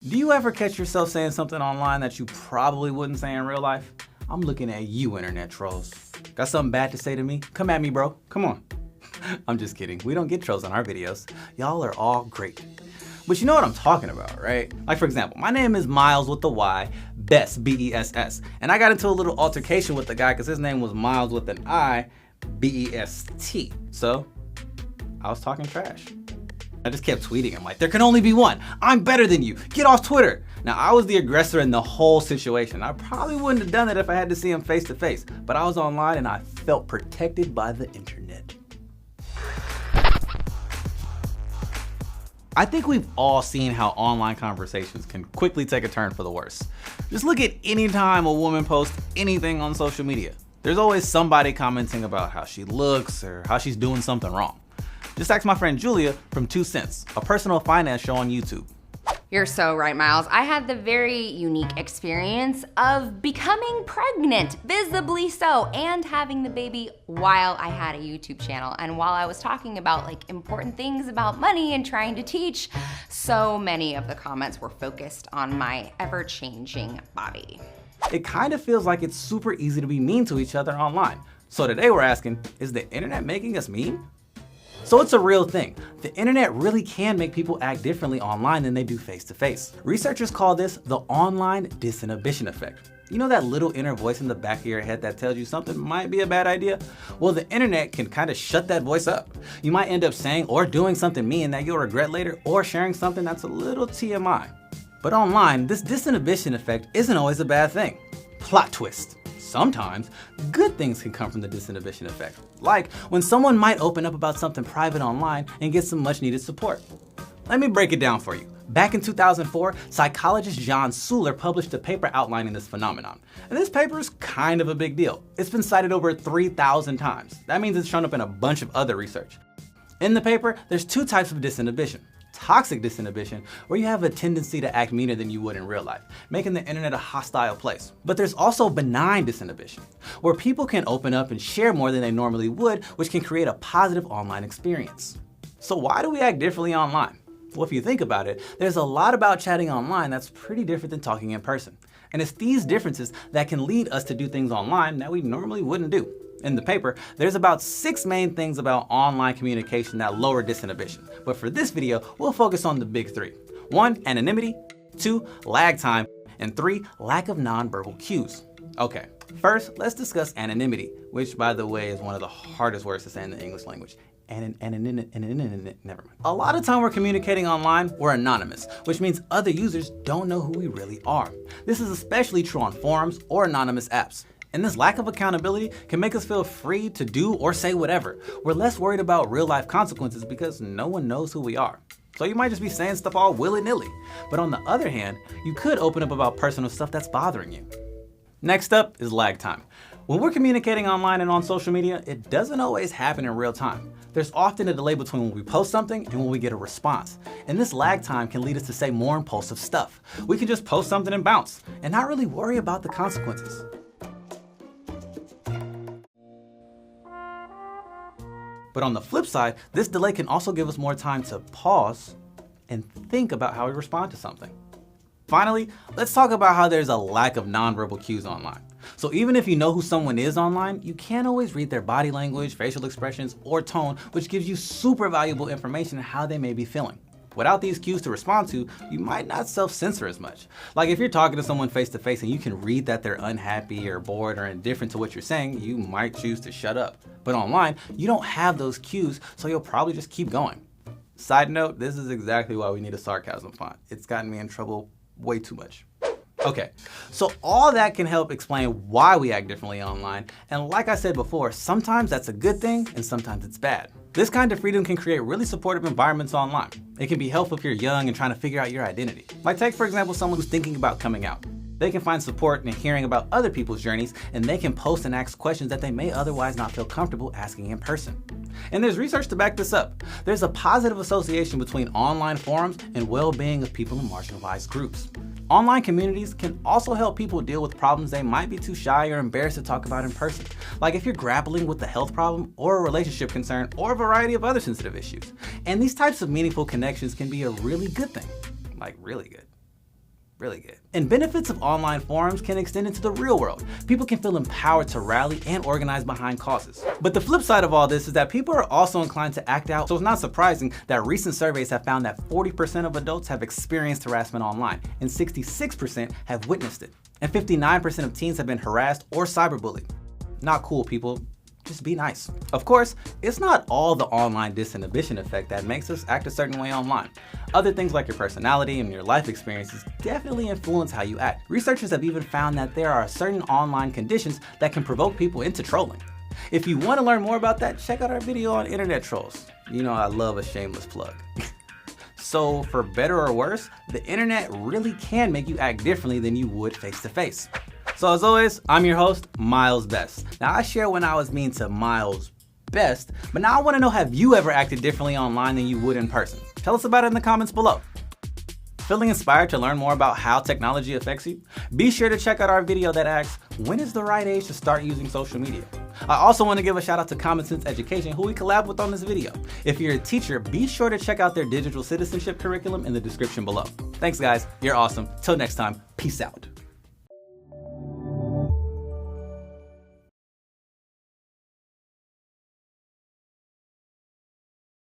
Do you ever catch yourself saying something online that you probably wouldn't say in real life? I'm looking at you, internet trolls. Got something bad to say to me? Come at me, bro. Come on. I'm just kidding. We don't get trolls on our videos. Y'all are all great. But you know what I'm talking about, right? Like, for example, my name is Miles with the Y, Bess, B-E-S-S. And I got into a little altercation with the guy because his name was Miles with an I, B-E-S-T. So, I was talking trash. I just kept tweeting him like, there can only be one. I'm better than you. Get off Twitter. Now, I was the aggressor in the whole situation. I probably wouldn't have done it if I had to see him face to face, but I was online and I felt protected by the internet. I think we've all seen how online conversations can quickly take a turn for the worse. Just look at any time a woman posts anything on social media. There's always somebody commenting about how she looks or how she's doing something wrong. Just ask my friend Julia from 2 Cents, a personal finance show on YouTube. You're so right, Miles. I had the very unique experience of becoming pregnant, visibly so, and having the baby while I had a YouTube channel. And while I was talking about important things about money and trying to teach, so many of the comments were focused on my ever-changing body. It kind of feels like it's super easy to be mean to each other online. So today we're asking, is the internet making us mean? So it's a real thing. The internet really can make people act differently online than they do face-to-face. Researchers call this the online disinhibition effect. You know that little inner voice in the back of your head that tells you something might be a bad idea? Well, the internet can kind of shut that voice up. You might end up saying or doing something mean that you'll regret later, or sharing something that's a little TMI. But online, this disinhibition effect isn't always a bad thing. Plot twist. Sometimes, good things can come from the disinhibition effect, like when someone might open up about something private online and get some much needed support. Let me break it down for you. Back in 2004, psychologist John Suhler published a paper outlining this phenomenon. And this paper is kind of a big deal. It's been cited over 3,000 times. That means it's shown up in a bunch of other research. In the paper, there's 2 types of disinhibition. Toxic disinhibition, where you have a tendency to act meaner than you would in real life, making the internet a hostile place. But there's also benign disinhibition, where people can open up and share more than they normally would, which can create a positive online experience. So why do we act differently online? Well, if you think about it, there's a lot about chatting online that's pretty different than talking in person. And it's these differences that can lead us to do things online that we normally wouldn't do. In the paper, there's about 6 main things about online communication that lower disinhibition. But for this video, we'll focus on the big 3. 1, anonymity, 2, lag time, and 3, lack of nonverbal cues. Okay, first, let's discuss anonymity, which by the way is one of the hardest words to say in the English language. Never mind. A lot of time we're communicating online, we're anonymous, which means other users don't know who we really are. This is especially true on forums or anonymous apps. And this lack of accountability can make us feel free to do or say whatever. We're less worried about real life consequences because no one knows who we are. So you might just be saying stuff all willy-nilly. But on the other hand, you could open up about personal stuff that's bothering you. Next up is lag time. When we're communicating online and on social media, it doesn't always happen in real time. There's often a delay between when we post something and when we get a response. And this lag time can lead us to say more impulsive stuff. We can just post something and bounce, and not really worry about the consequences. But on the flip side, this delay can also give us more time to pause and think about how we respond to something. Finally, let's talk about how there's a lack of nonverbal cues online. So even if you know who someone is online, you can't always read their body language, facial expressions, or tone, which gives you super valuable information on how they may be feeling. Without these cues to respond to, you might not self-censor as much. Like if you're talking to someone face to face and you can read that they're unhappy or bored or indifferent to what you're saying, you might choose to shut up. But online, you don't have those cues, so you'll probably just keep going. Side note, this is exactly why we need a sarcasm font. It's gotten me in trouble way too much. Okay, so all that can help explain why we act differently online, and like I said before, sometimes that's a good thing and sometimes it's bad. This kind of freedom can create really supportive environments online. It can be helpful if you're young and trying to figure out your identity. Like take for example someone who's thinking about coming out. They can find support in hearing about other people's journeys, and they can post and ask questions that they may otherwise not feel comfortable asking in person. And there's research to back this up. There's a positive association between online forums and well-being of people in marginalized groups. Online communities can also help people deal with problems they might be too shy or embarrassed to talk about in person. Like if you're grappling with a health problem or a relationship concern or a variety of other sensitive issues. And these types of meaningful connections can be a really good thing. Like really good. really good. And benefits of online forums can extend into the real world. People can feel empowered to rally and organize behind causes. But the flip side of all this is that people are also inclined to act out, so it's not surprising that recent surveys have found that 40% of adults have experienced harassment online, and 66% have witnessed it. And 59% of teens have been harassed or cyberbullied. Not cool, people. Just be nice. Of course, it's not all the online disinhibition effect that makes us act a certain way online. Other things like your personality and your life experiences definitely influence how you act. Researchers have even found that there are certain online conditions that can provoke people into trolling. If you want to learn more about that, check out our video on internet trolls. You know I love a shameless plug. So for better or worse, the internet really can make you act differently than you would face to face. So as always, I'm your host, Miles Best. Now I share when I was mean to Miles Best, but now I want to know, have you ever acted differently online than you would in person? Tell us about it in the comments below. Feeling inspired to learn more about how technology affects you? Be sure to check out our video that asks, when is the right age to start using social media? I also want to give a shout out to Common Sense Education, who we collab with on this video. If you're a teacher, be sure to check out their digital citizenship curriculum in the description below. Thanks guys, you're awesome. Till next time, peace out.